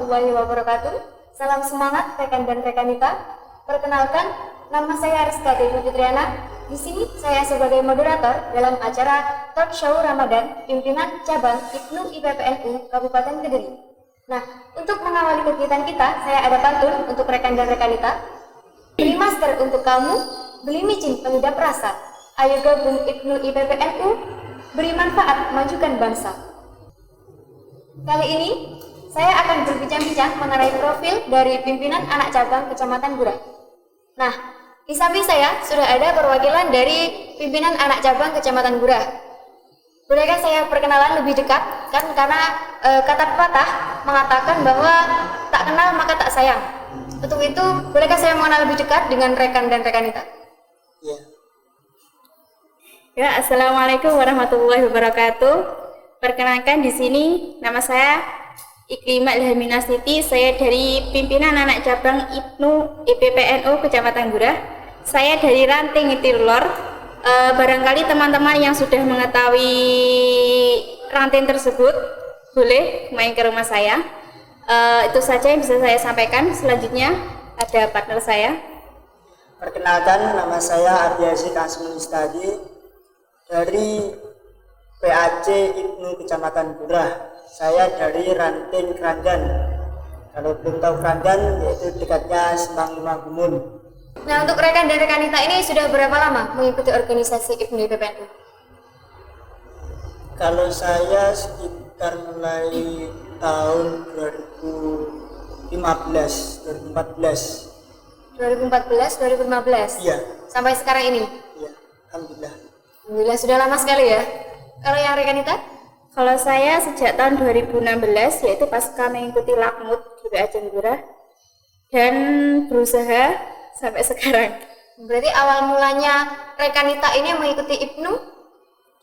warahmatullahi wabarakatuh. Salam semangat rekan dan rekanita. Perkenalkan, nama saya Rizka Dewi Fitriana. Di sini saya sebagai moderator dalam acara Talk Show Ramadan Pimpinan Cabang IPNU IPPNU Kabupaten Kediri. Nah, untuk mengawali kegiatan kita, saya ada pantun untuk rekan dan rekanita. Beli masker untuk kamu, beli micin pengidap rasa. Ayo gabung IPNU IPPNU, beri manfaat majukan bangsa. Kali ini, saya akan berbincang-bincang mengenai profil dari pimpinan anak cabang Kecamatan Gurah. Nah, di samping saya sudah ada perwakilan dari pimpinan anak cabang Kecamatan Gurah. Bolehkah saya perkenalan lebih dekat? Karena kata pepatah mengatakan bahwa tak kenal maka tak sayang. Untuk itu, bolehkah saya mengenal lebih dekat dengan rekan dan rekanita? Ya, Assalamualaikum warahmatullahi wabarakatuh. Perkenalkan di sini nama saya Iklimah Ilhamina Siti. Saya dari pimpinan anak cabang IPNU IPPNU Kecamatan Gurah. Saya dari ranting Itirlor. Barangkali teman-teman yang sudah mengetahui ranting tersebut boleh main ke rumah saya. Itu saja yang bisa saya sampaikan. Selanjutnya ada partner saya. Perkenalkan, nama saya Ardiazi Kasmunistadi dari PAC IPNU Kecamatan Gurah. Saya dari ranting Kerandan. Kalau belum tahu Kerandan, yaitu dekatnya Semang Lima Gumun. Nah, untuk rekan dan rekanita ini sudah berapa lama mengikuti organisasi IPNU IPPNU? Kalau saya sekitar mulai tahun 2014. 2015. Iya. Sampai sekarang ini? Iya, alhamdulillah. Alhamdulillah sudah lama sekali ya. Kalau yang rekanita? Kalau saya sejak tahun 2016, yaitu pasca mengikuti Lakmut di PAC Gurah dan berusaha sampai sekarang. Berarti awal mulanya rekanita ini mengikuti IPNU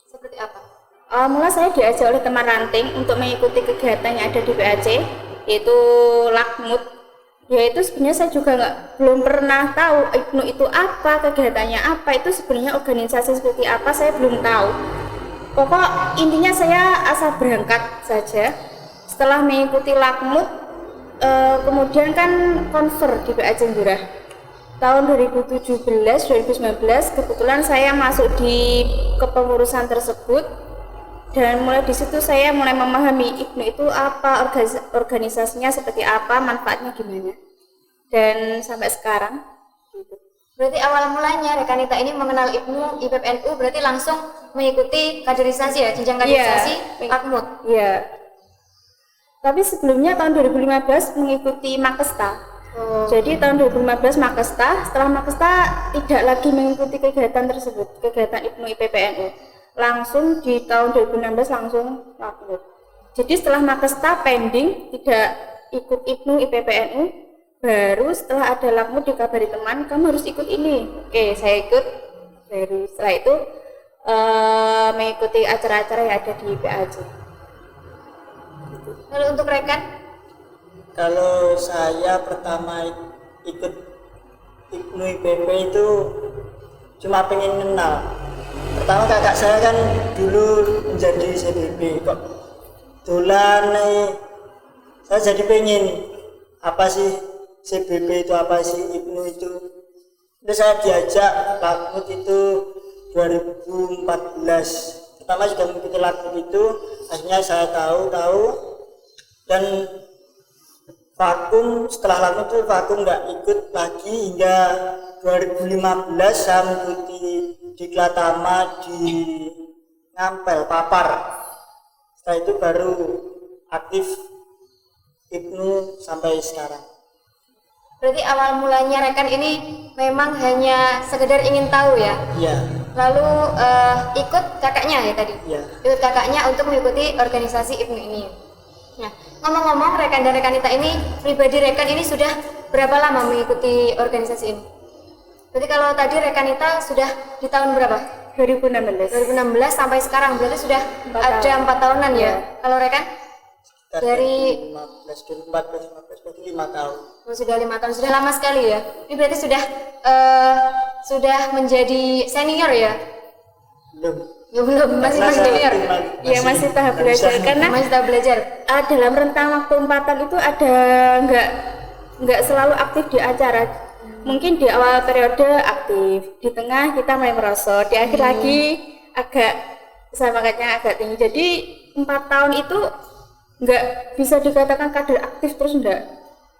seperti apa? Awal mula saya diajak oleh teman ranting untuk mengikuti kegiatan yang ada di PAC, yaitu Lakmut. Yaitu sebenarnya saya juga belum pernah tahu IPNU itu apa, kegiatannya apa, itu sebenarnya organisasi seperti apa, saya belum tahu. Pokok intinya saya asal berangkat saja. Setelah mengikuti Lakmut, kemudian kan konver di PAC Gurah. Tahun 2017-2019 kebetulan saya masuk di kepengurusan tersebut, dan mulai di situ saya mulai memahami IPNU itu apa, organisasinya seperti apa, manfaatnya gimana, dan sampai sekarang gitu. Berarti awal mulanya rekanita ini mengenal IPNU IPPNU berarti langsung mengikuti kaderisasi ya, jenjang kaderisasi Lakmut. Iya. Tapi sebelumnya tahun 2015 mengikuti Makesta. Jadi tahun 2015 Makesta, setelah Makesta tidak lagi mengikuti kegiatan tersebut, kegiatan IPNU IPPNU. Langsung di tahun 2016 langsung Lakmut. Jadi setelah Makesta pending, tidak ikut IPNU IPPNU, baru setelah ada Lakmut dikabari teman, kamu harus ikut ini. Oke, saya ikut. Baru setelah itu mengikuti acara-acara yang ada di PAC. Lalu untuk rekan? Kalau saya pertama ikut IPNU IPP itu cuma pengen kenal. Pertama kakak saya kan dulu menjadi CBB, kok dolan saya jadi pengen apa sih CBB itu, apa sih IPNU itu. Terus saya diajak Lakmut itu 2014. Pertama sudah mengikuti Lakmut itu, akhirnya saya tahu dan vakum. Setelah Lakmut itu vakum, nggak ikut lagi hingga 2015 saya mengikuti di Klatama di Ngampel Papar. Setelah itu baru aktif IPNU sampai sekarang. Berarti awal mulanya rekan ini memang hanya sekedar ingin tahu ya? Iya. Lalu ikut kakaknya ya tadi? Iya. Ikut kakaknya untuk mengikuti organisasi IPNU ini. Nah, ngomong-ngomong rekan dan rekanita ini, pribadi rekan ini sudah berapa lama mengikuti organisasi ini? Berarti kalau tadi rekanita sudah di tahun berapa? 2016 sampai sekarang, berarti sudah ada 4 tahunan ya? Kalau rekan? Dari 2014 berarti 5 tahun. Sudah 5 tahun, sudah lama sekali ya. Ini berarti sudah menjadi senior ya? Belum. Ya belum, masih Karena masih saya junior. Ya masih tahap belajar karena Masih tahap belajar. dalam rentang waktu empatan itu ada nggak selalu aktif di acara. Mungkin di awal periode aktif, di tengah kita mulai merosot, di akhir lagi agak semangatnya agak tinggi. Jadi 4 tahun itu nggak bisa dikatakan kader aktif terus enggak.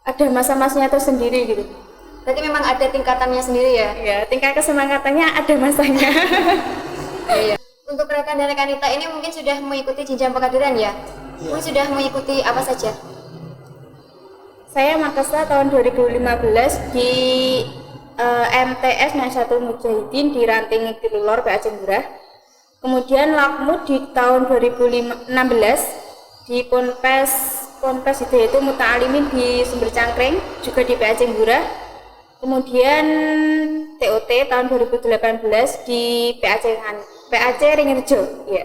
Ada masa-masanya tersendiri gitu. Berarti memang ada tingkatannya sendiri ya. Ya, tingkat kesemangatannya ada masanya. Iya. Untuk rekan dan rekanita ini mungkin sudah mengikuti jenjang pengkaderan ya? Mungkin sudah mengikuti apa saja? Saya Makassar tahun 2015 di MTS Nahdlatul Mujahidin di Ranting Tilulor PAC Ngurah. Kemudian Lakmut di tahun 2016 di Ponpes itu Muta'alimin di Sumber Cangkring juga di PAC Ngurah. Kemudian TOT tahun 2018 di PAC Ringirjo, ya.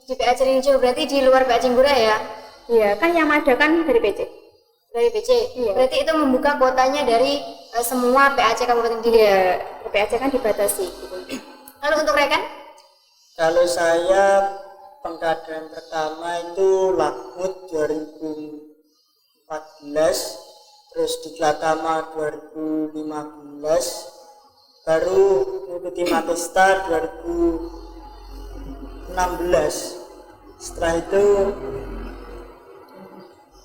Di PAC Ringirjo berarti di luar PAC Ngurah ya? Iya, kan yang ada kan dari PC. Dari PC. Iya. Berarti itu membuka kuotanya dari semua PAC Kabupaten Kediri ya? PAC kan dibatasi gitu. Lalu untuk rekan? Kalau saya pengkaderan pertama itu Lakmut 2014, terus di Tlatama 2015, baru mengikuti Matesta 2016. Setelah itu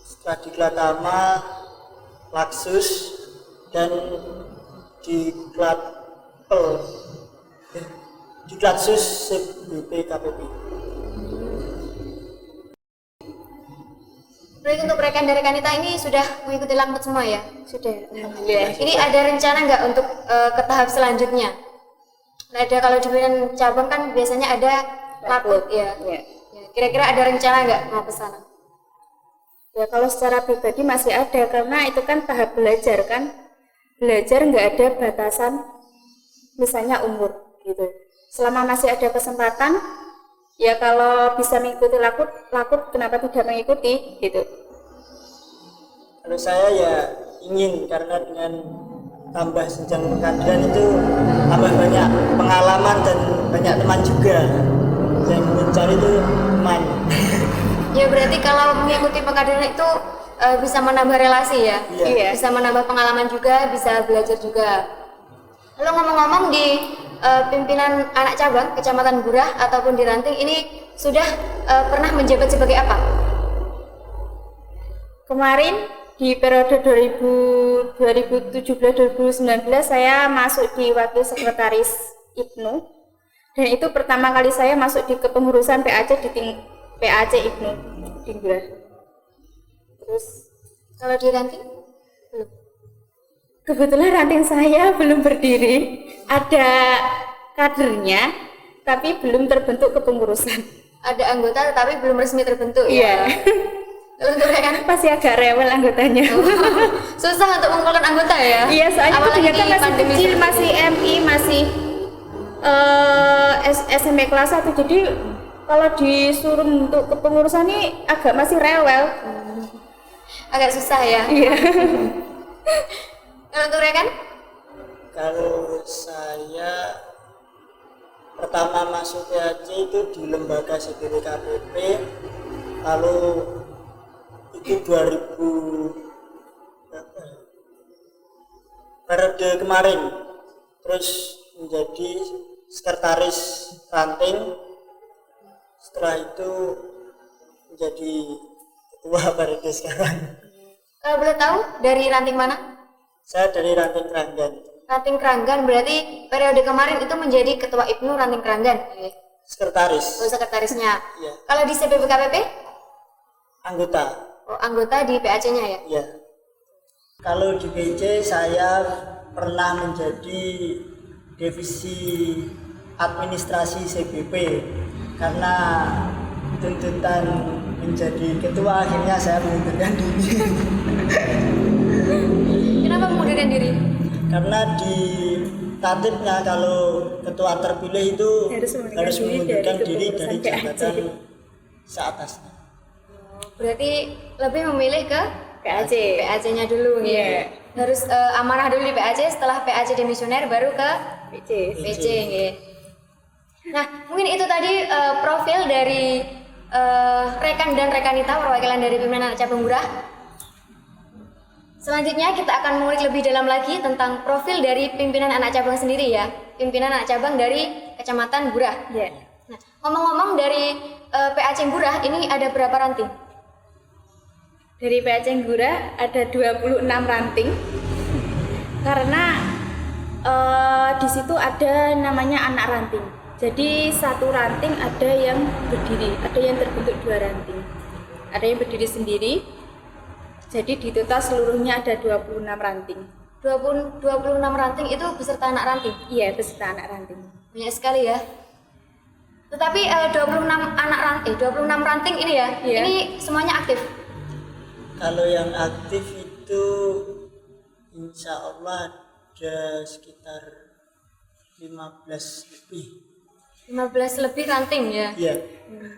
setelah di Tlatama, Laksus, dan di Klatsus BPKPP. Berarti untuk rekan dan rekanita ini sudah mengikuti Lakmut semua ya? Sudah, alhamdulillah. Ini ada rencana nggak untuk ke tahap selanjutnya? Nah, ada kalau di pimpinan cabang kan biasanya ada Lakmut ya. Ya. Ya, kira-kira ada rencana nggak mau ke sana? Ya kalau secara pribadi masih ada karena itu kan tahap belajar kan. Belajar nggak ada batasan misalnya umur gitu. Selama masih ada kesempatan ya kalau bisa mengikuti Lakmut kenapa tidak mengikuti gitu. Kalau saya ya ingin, karena dengan tambah jenjang pengkaderan itu tambah banyak pengalaman dan banyak teman juga. Yang mencari itu teman. Ya berarti kalau mengikuti pengkaderan itu bisa menambah relasi ya? Iya. Bisa menambah pengalaman juga, bisa belajar juga. Lalu ngomong-ngomong di pimpinan anak cabang Kecamatan Ngurah ataupun di Ranting ini sudah pernah menjabat sebagai apa? Kemarin di periode 2017-2019 saya masuk di wakil sekretaris IPNU dan itu pertama kali saya masuk di kepengurusan PAC di PAC IPNU di Ngurah. Terus Kalau di Ranting? Belum. kebetulan ranting saya belum berdiri, ada kadernya tapi belum terbentuk kepengurusan. Ada anggota tetapi belum resmi terbentuk Iya. ya? Lalu untuk rekan? Masih agak rewel anggotanya. Susah untuk mengumpulkan anggota ya? Iya, soalnya Apalagi kebanyakan di masih pandemi kecil, seperti masih ini. MI, masih SMP kelas 1. Jadi kalau disuruh untuk kepengurusan ini agak masih rewel. Agak susah ya? Iya. Kalau untuk rekan? Kalau saya pertama masuk PAC itu di lembaga CBPKPP, lalu itu 2000 berapa ya? Periode kemarin, terus menjadi sekretaris ranting, setelah itu menjadi ketua periode sekarang. Kalau boleh tahu dari Ranting mana? Saya dari Ranting Keranggan. Ranting Keranggan berarti periode kemarin itu menjadi ketua IPNU Ranting Keranggan. Sekretaris. Oh, sekretarisnya. Iya. Kalau di CBPKPP? Anggota. Oh, anggota di PAC-nya ya? Iya. Kalau di PC saya pernah menjadi divisi administrasi CBP, karena tuntutan menjadi ketua akhirnya saya mengundurkan diri. Kenapa mengundurkan diri? Karena di tatipnya kalau ketua terpilih itu Harus mengundurkan diri mengundurkan diri dari dari kepengurusan jabatan PAC. seatasnya. Berarti lebih memilih ke PAC. PAC-nya dulu gitu. Iya. Harus amanah dulu di PAC, setelah PAC demisioner baru ke PC. PC gitu. Nah, mungkin itu tadi profil dari rekan dan rekanita perwakilan dari pimpinan anak cabang Gurah. Selanjutnya kita akan mengulik lebih dalam lagi tentang profil dari pimpinan anak cabang sendiri ya. Pimpinan anak cabang dari Kecamatan Gurah. Ya. Nah, ngomong-ngomong dari PAC Gurah ini ada berapa ranting? Dari PAC Gurah ada 26 ranting. Karena di situ ada namanya anak ranting. Jadi satu ranting ada yang berdiri, ada yang terbentuk 2 ranting. Ada yang berdiri sendiri. Jadi di total seluruhnya ada 26 ranting. 26 ranting itu beserta anak ranting? Iya, beserta anak ranting. Banyak sekali ya. Tetapi 26 ranting ini ya, Iya. ini semuanya aktif. Kalau yang aktif itu insya Allah ada sekitar 15 lebih. 15 lebih ranting ya. Iya.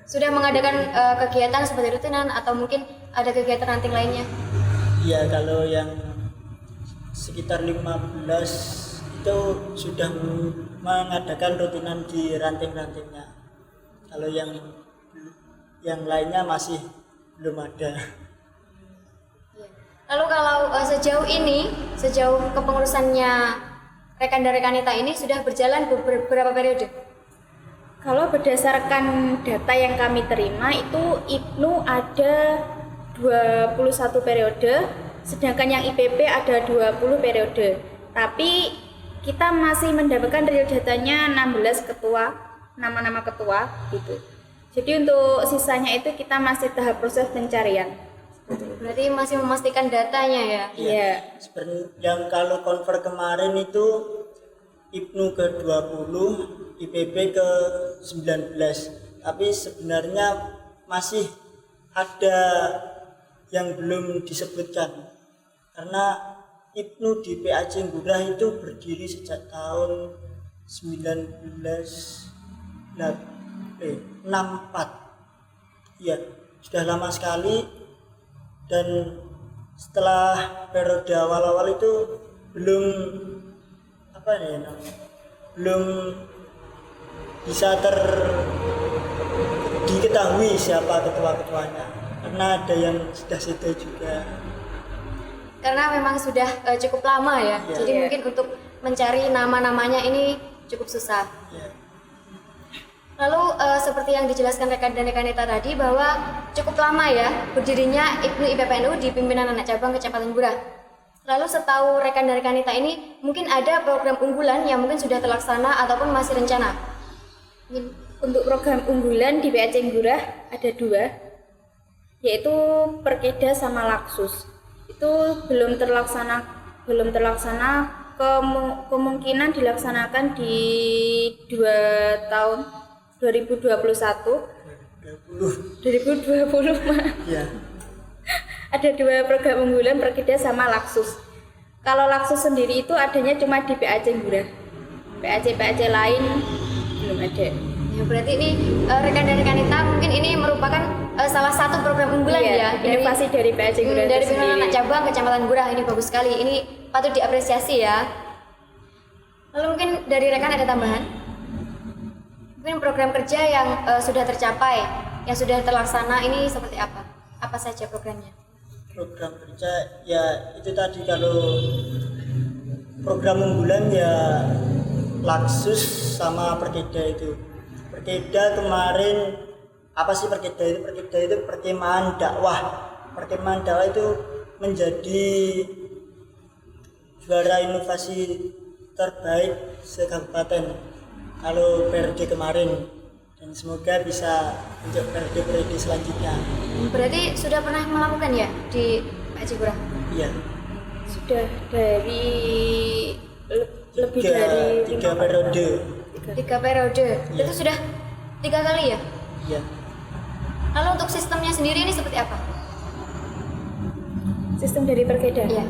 Sudah mengadakan kegiatan seperti rutinan atau mungkin ada kegiatan ranting lainnya? Iya, kalau yang sekitar 15 itu sudah mengadakan rutinan di ranting-rantingnya. Kalau yang lainnya masih belum ada. Lalu kalau sejauh kepengurusannya rekan dan rekanita ini sudah berjalan beberapa periode? Kalau berdasarkan data yang kami terima itu IPNU ada 21 periode, sedangkan yang IPP ada 20 periode. Tapi kita masih mendapatkan real datanya 16 ketua, nama-nama ketua gitu. Jadi untuk sisanya itu kita masih tahap proses pencarian. Berarti masih memastikan datanya ya? Iya. Seperti yang kalau konver kemarin itu IPNU ke 20, IPB ke 19. Tapi sebenarnya masih ada yang belum disebutkan. Karena IPNU di PAC Gurah itu berdiri sejak tahun 64. Iya, sudah lama sekali. Dan setelah periode awal-awal itu belum belum bisa diketahui siapa ketua-ketuanya, karena ada yang sudah situ juga. Karena memang sudah cukup lama ya, Iya. jadi mungkin untuk mencari nama-namanya ini cukup susah. Ya, Lalu seperti yang dijelaskan rekan dan rekanita tadi bahwa cukup lama ya berdirinya IPNU IPPNU di pimpinan anak cabang Kecamatan Gurah. Lalu setahu rekan dan rekanita ini mungkin ada program unggulan yang mungkin sudah terlaksana ataupun masih rencana. Untuk program unggulan di PAC Gurah ada 2, yaitu Perkeda sama Laksus. Itu belum terlaksana, kemungkinan dilaksanakan di 2 tahun 2021 maaf. ya, Ada 2 program unggulan Perkeda sama Laksus. Kalau Laksus sendiri itu adanya cuma di PAC Gurah. PAC lain belum ada. Ya, berarti ini rekan dan rekanita mungkin ini merupakan salah satu program unggulan ya inovasi dari PAC Gurah dari itu pimpinan sendiri. anak cabang Kecamatan Gurah. Ini bagus sekali, ini patut diapresiasi ya. Lalu mungkin dari rekan ada tambahan? Mungkin program kerja yang sudah tercapai, yang sudah terlaksana ini seperti apa? Apa saja programnya? program kerja ya itu tadi. Kalau program unggulan ya Laksus sama Perkeda itu. Perkeda kemarin apa sih Perkeda itu? Perkeda itu perkemahan dakwah. Perkemahan dakwah itu menjadi juara inovasi terbaik se-kabupaten kalau periode kemarin, dan semoga bisa untuk periode selanjutnya. Berarti sudah pernah melakukan ya di PAC Gurah? Iya, Sudah dari lebih dari 3 periode. 3 periode. Iya. Itu sudah 3 kali ya? Iya. Lalu untuk sistemnya sendiri ini seperti apa? sistem dari Perkeda. Iya.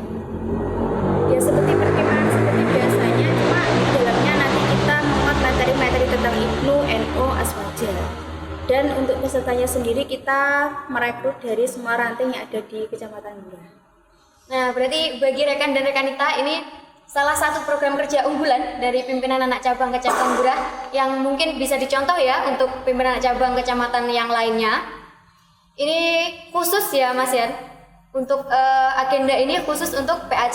Ya seperti perkemahan seperti biasanya, cuma di dalamnya nanti kita memuat materi-materi tentang IPNU, NO, Aswaja. Dan untuk pesertanya sendiri kita merekrut dari semua ranting yang ada di Kecamatan Gurah. Nah, berarti bagi rekan dan rekanita ini salah satu program kerja unggulan dari pimpinan anak cabang Kecamatan Gurah yang mungkin bisa dicontoh ya untuk pimpinan anak cabang kecamatan yang lainnya. Ini khusus ya Mas Yan, untuk agenda ini khusus untuk PAC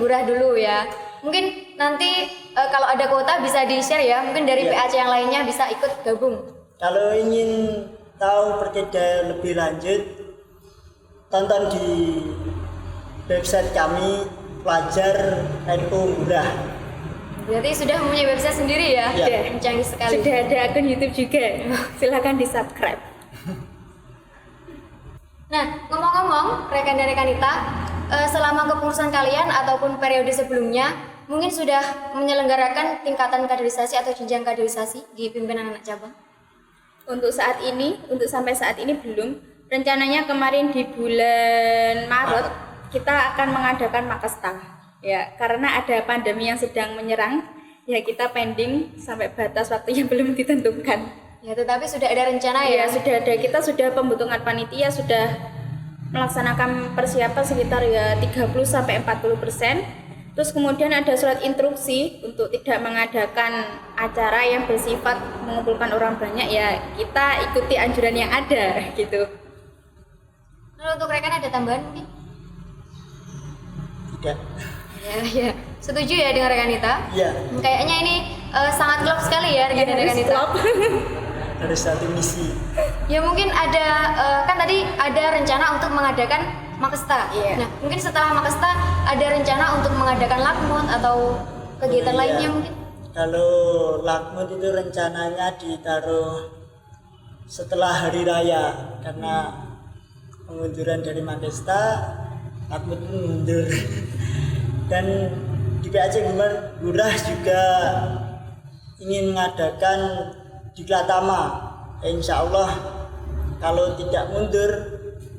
Gurah dulu ya. Mungkin nanti kalau ada kuota bisa di-share ya, mungkin dari PAC yang lainnya bisa ikut gabung. Kalau ingin tahu berbeda lebih lanjut, tonton di website kami Pelajar NU Gurah. Berarti sudah mempunyai website sendiri ya? Iya. Canggih sekali. Sudah ada akun YouTube juga. Silahkan di subscribe. Nah, ngomong-ngomong, rekan dan rekanita, selama kepengurusan kalian ataupun periode sebelumnya, mungkin sudah menyelenggarakan tingkatan kaderisasi atau jenjang kaderisasi di pimpinan anak cabang? Untuk saat ini, untuk sampai saat ini belum. Rencananya kemarin di bulan Maret kita akan mengadakan Makesta. Ya, karena ada pandemi yang sedang menyerang, ya kita pending sampai batas waktu yang belum ditentukan. Ya, tetapi sudah ada rencana ya? Ya, sudah ada. Kita sudah pembentukan panitia, sudah melaksanakan persiapan sekitar ya 30-40%. Terus kemudian ada surat instruksi untuk tidak mengadakan acara yang bersifat mengumpulkan orang banyak, ya kita ikuti anjuran yang ada gitu. Lalu untuk rekan ada tambahan mungkin? Tidak. Ya. Setuju ya dengan rekan Nita? Iya. Kayaknya ini sangat klop sekali ya rekan dan rekan Nita. Harus satu misi. Ya mungkin ada, kan tadi ada rencana untuk mengadakan Makesta. Iya. Nah, mungkin setelah Makesta ada rencana untuk mengadakan lakmut atau kegiatan Iya. lainnya mungkin? Kalau lakmut itu rencananya ditaruh setelah hari raya, karena pengunduran dari Makesta, lakmut pun mundur. Dan di PAC Gurah juga ingin mengadakan Diklatama. Insya Allah kalau tidak mundur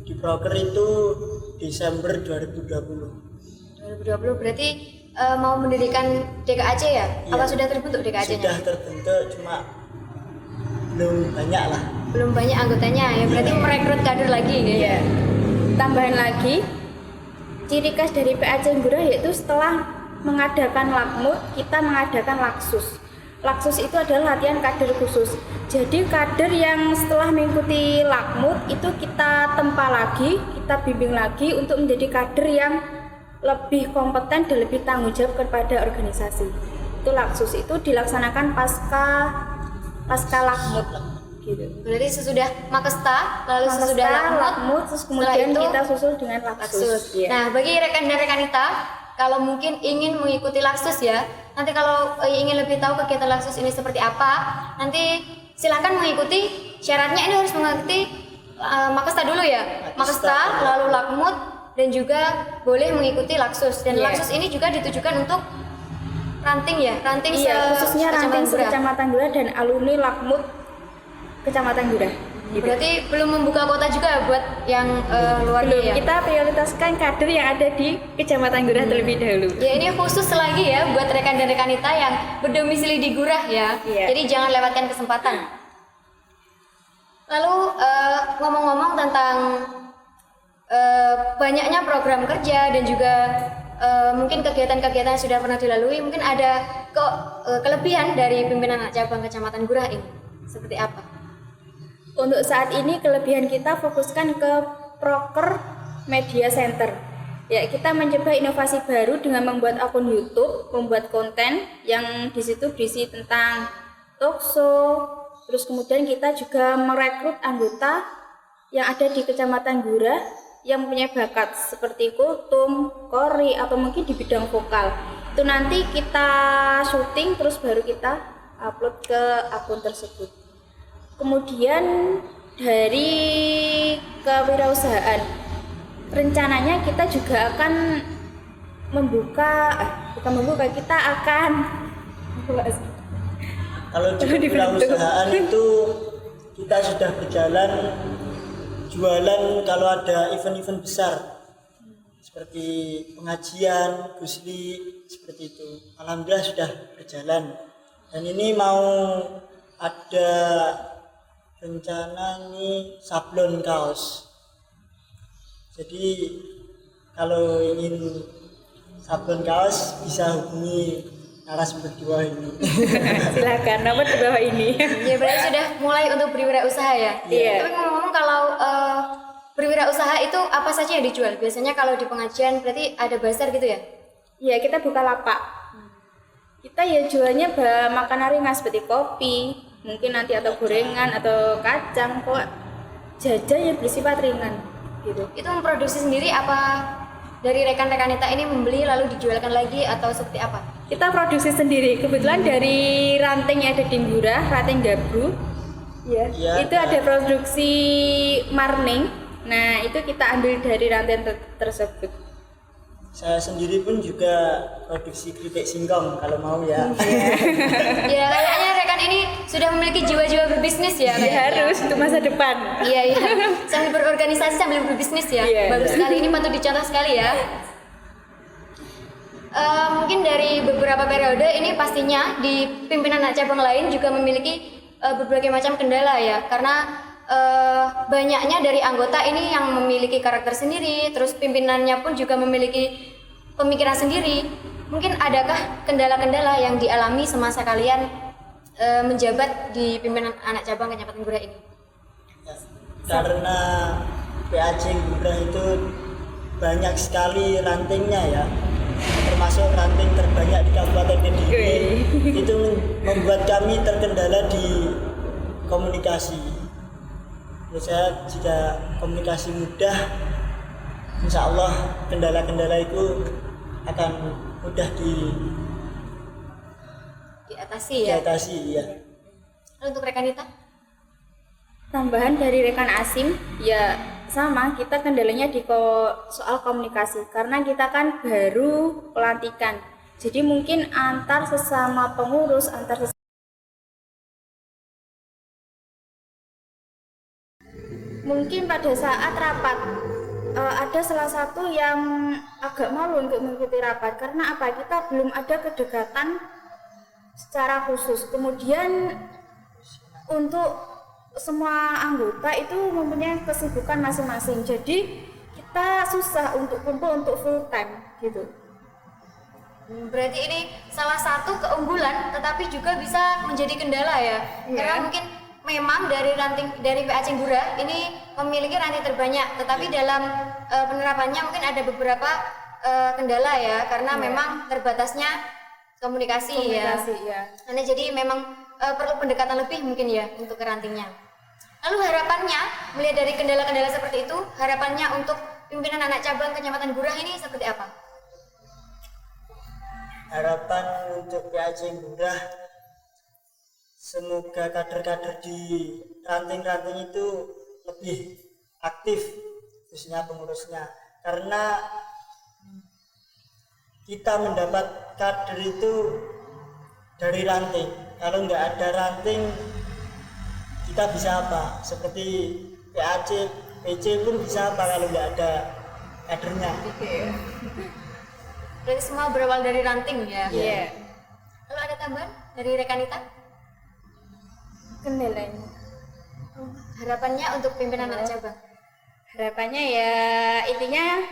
di broker itu Desember 2020. 2020 berarti mau mendirikan DKAC ya? Iya. Apa sudah terbentuk DKAC-nya? Sudah terbentuk, cuma belum banyak lah. Belum banyak anggotanya ya, berarti merekrut kader lagi ya? Iya. Tambahan lagi, ciri khas dari PAC Gurah yaitu setelah mengadakan lakmut, kita mengadakan laksus. Laksus itu adalah latihan kader khusus. Jadi kader yang setelah mengikuti lakmut itu kita tempa lagi, kita bimbing lagi untuk menjadi kader yang lebih kompeten dan lebih tanggung jawab kepada organisasi. Itu laksus itu dilaksanakan pasca lakmut gitu. Berarti sesudah Makesta, lalu sesudah lakmut, terus setelah kemudian itu kita susul dengan laksus. Laksus. Iya. Nah, bagi rekan dan rekanita, kalau mungkin ingin mengikuti Laksus ya, nanti kalau ingin lebih tahu kegiatan Laksus ini seperti apa, nanti silakan mengikuti. Syaratnya ini harus mengikuti Makesta dulu ya, Makesta, lalu lakmut, dan juga boleh mengikuti Laksus. Dan Iya. Laksus ini juga ditujukan untuk ranting ya, ranting Iya, khususnya ranting Gurah. Kecamatan Gurah dan alumni lakmut Kecamatan Gurah. Gitu. Berarti belum membuka kota juga buat yang luarnya Belum, ya? kita prioritaskan kader yang ada di Kecamatan Gurah terlebih dahulu. Ya, ini khusus lagi ya buat rekan dan rekanita yang berdomisili di Gurah ya. Iya. Jadi jangan lewatkan kesempatan. Lalu ngomong-ngomong tentang banyaknya program kerja dan juga mungkin kegiatan-kegiatan yang sudah pernah dilalui, mungkin ada kelebihan dari pimpinan anak cabang Kecamatan Gurah ini. Seperti apa? Untuk saat ini kelebihan kita fokuskan ke proker media center. Ya, kita mencoba inovasi baru dengan membuat akun YouTube, membuat konten yang di situ berisi tentang talkshow. Terus kemudian kita juga merekrut anggota yang ada di Kecamatan Gurah yang mempunyai bakat seperti kultum, kori, atau mungkin di bidang vokal. Itu nanti kita syuting terus baru kita upload ke akun tersebut. Kemudian dari kewirausahaan, rencananya kita juga akan kita akan Kalau di kewirausahaan itu kita sudah berjalan jualan kalau ada event-event besar seperti pengajian, gusli, seperti itu. Alhamdulillah sudah berjalan. Dan ini mau ada rencana nih sablon kaos. Jadi kalau ingin sabun kaos bisa hubungi narasumber di bawah ini. Silakan, nomor di bawah ini. Ya berarti sudah mulai untuk berwirausaha ya. Iya. Tapi ngomong-ngomong kalau berwirausaha itu apa saja yang dijual? Biasanya kalau di pengajian berarti ada bazar gitu ya? Iya, kita buka lapak. Kita ya jualnya makanan ringan seperti kopi, mungkin nanti atau gorengan atau kacang, kok jajan yang bersifat ringan gitu. Itu memproduksi sendiri apa dari rekan-rekan Nita ini membeli lalu dijualkan lagi atau seperti apa? Kita produksi sendiri. Kebetulan dari ranting yang ada di Mbura, ranting gabru. Ya, Iya. itu ada produksi marning. Nah, itu kita ambil dari ranting tersebut. Saya sendiri pun juga produksi keripik singkong kalau mau ya. Ya kayaknya rekan ini sudah memiliki jiwa-jiwa berbisnis ya. Ya, kayaknya. harus untuk masa depan. Iya. Sambil berorganisasi sambil berbisnis ya. Iya. Bagus sekali, ini patut dicontoh sekali ya. Mungkin dari beberapa periode ini pastinya di pimpinan anak cabang lain juga memiliki berbagai macam kendala ya, karena banyaknya dari anggota ini yang memiliki karakter sendiri, terus pimpinannya pun juga memiliki pemikiran sendiri. Mungkin adakah kendala-kendala yang dialami semasa kalian menjabat di pimpinan anak cabang Kecamatan Gurah ini? Karena PAC Gurah itu banyak sekali rantingnya ya, termasuk ranting terbanyak di Kabupaten Kediri. Itu membuat kami terkendala di komunikasi. Menurut saya jika komunikasi mudah, insya Allah kendala-kendala itu akan mudah Diatasi ya. diatasi ya. Lalu untuk rekan Nita? Tambahan dari rekan Asim, ya sama, kita kendalanya di soal komunikasi. Karena kita kan baru pelantikan. Jadi mungkin antar sesama pengurus, mungkin pada saat rapat ada salah satu yang agak malu untuk mengikuti rapat karena apa? Kita belum ada kedekatan secara khusus. Kemudian untuk semua anggota itu mempunyai kesibukan masing-masing. Jadi kita susah untuk kumpul untuk full time gitu. Berarti ini salah satu keunggulan tetapi juga bisa menjadi kendala ya. Karena mungkin memang dari PAC Gurah ini memiliki ranting terbanyak, tetapi dalam penerapannya mungkin ada beberapa kendala ya, karena memang terbatasnya komunikasi ya. Karena jadi memang perlu pendekatan lebih mungkin ya untuk ke rantingnya. Lalu harapannya melihat dari kendala-kendala seperti itu, harapannya untuk pimpinan anak cabang Kecamatan Gurah ini seperti apa? Harapan untuk PAC Gurah, semoga kader-kader di ranting-ranting itu lebih aktif, khususnya pengurusnya. Karena kita mendapat kader itu dari ranting. Kalau nggak ada ranting, kita bisa apa? Seperti PAC, PC pun bisa apa kalau nggak ada kadernya. Berarti semua berawal dari ranting ya? Iya. Lalu ada tambahan dari rekan Nita? Kendalanya. Harapannya untuk pimpinan anak cabang? Harapannya ya intinya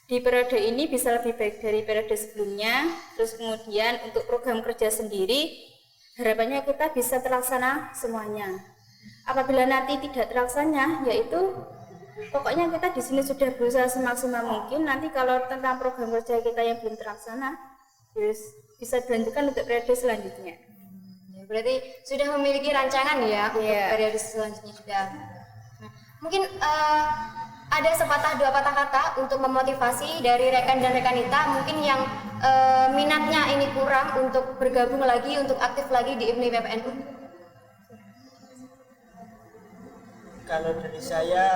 di periode ini bisa lebih baik dari periode sebelumnya. Terus kemudian untuk program kerja sendiri harapannya kita bisa terlaksana semuanya. Apabila nanti tidak terlaksana, yaitu pokoknya kita di sini sudah berusaha semaksimal mungkin. Nanti kalau tentang program kerja kita yang belum terlaksana, terus bisa dilanjutkan untuk periode selanjutnya. Berarti sudah memiliki rancangan ya untuk periode selanjutnya juga. Nah, mungkin ada sepatah dua patah kata untuk memotivasi dari rekan dan rekan Nita mungkin yang minatnya ini kurang untuk bergabung lagi, untuk aktif lagi di IPMI PPNU. Kalau dari saya,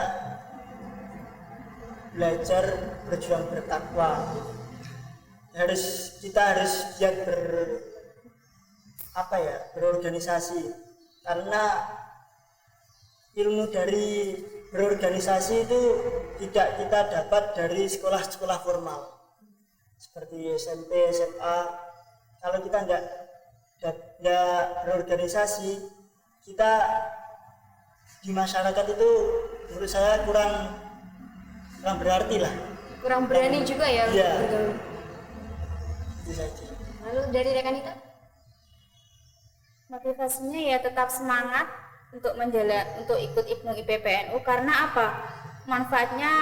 belajar berjuang bertakwa. Kita harus giat berorganisasi, karena ilmu dari berorganisasi itu tidak kita dapat dari sekolah-sekolah formal seperti SMP, SMA. Kalau kita nggak berorganisasi, kita di masyarakat itu menurut saya kurang berarti lah, Kurang berani juga ya Iya. untuk bergaul. Itu saja. Lalu dari rekan kita? Motivasinya ya tetap semangat untuk untuk ikut IPNU IPPNU karena apa? Manfaatnya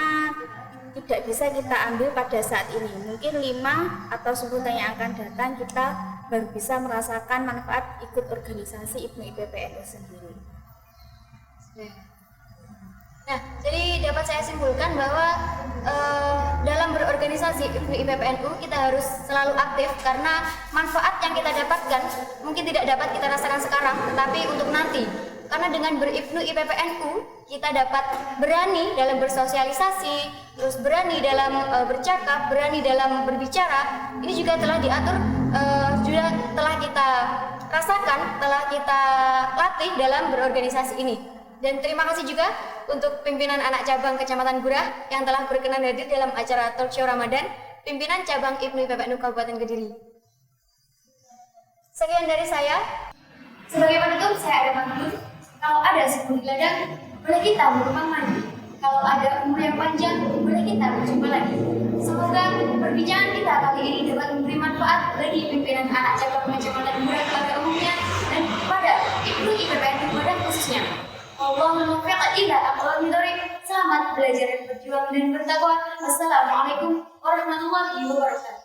tidak bisa kita ambil pada saat ini. Mungkin 5 atau 10 tahun yang akan datang kita baru bisa merasakan manfaat ikut organisasi IPNU IPPNU sendiri. Nah, jadi dapat saya simpulkan bahwa dalam berorganisasi IPNU IPPNU kita harus selalu aktif karena manfaat yang kita dapatkan mungkin tidak dapat kita rasakan sekarang, tetapi untuk nanti. Karena dengan berIPNU IPPNU kita dapat berani dalam bersosialisasi, terus berani dalam bercakap, berani dalam berbicara. Ini juga telah diatur, juga telah kita rasakan, telah kita latih dalam berorganisasi ini. Dan terima kasih juga untuk pimpinan anak cabang Kecamatan Gurah yang telah berkenan hadir dalam acara Talk Show Ramadan, pimpinan cabang IPNU IPPNU Kabupaten Kediri. Sekian dari saya. Sebagai penutup, saya ada pantun. Kalau ada 10 ladang, boleh kita berkembang maju. Kalau ada umur yang panjang, boleh kita berjumpa lagi. Semoga perbincangan kita kali ini dapat memberi manfaat bagi pimpinan anak cabang Kecamatan Gurah pada umumnya dan kepada IPNU IPPNU pada khususnya. Allahumma muwaffiq ila aqwamit thoriq. Selamat belajar dan berjuang dan bertakwa. Wassalamualaikum warahmatullahi wabarakatuh.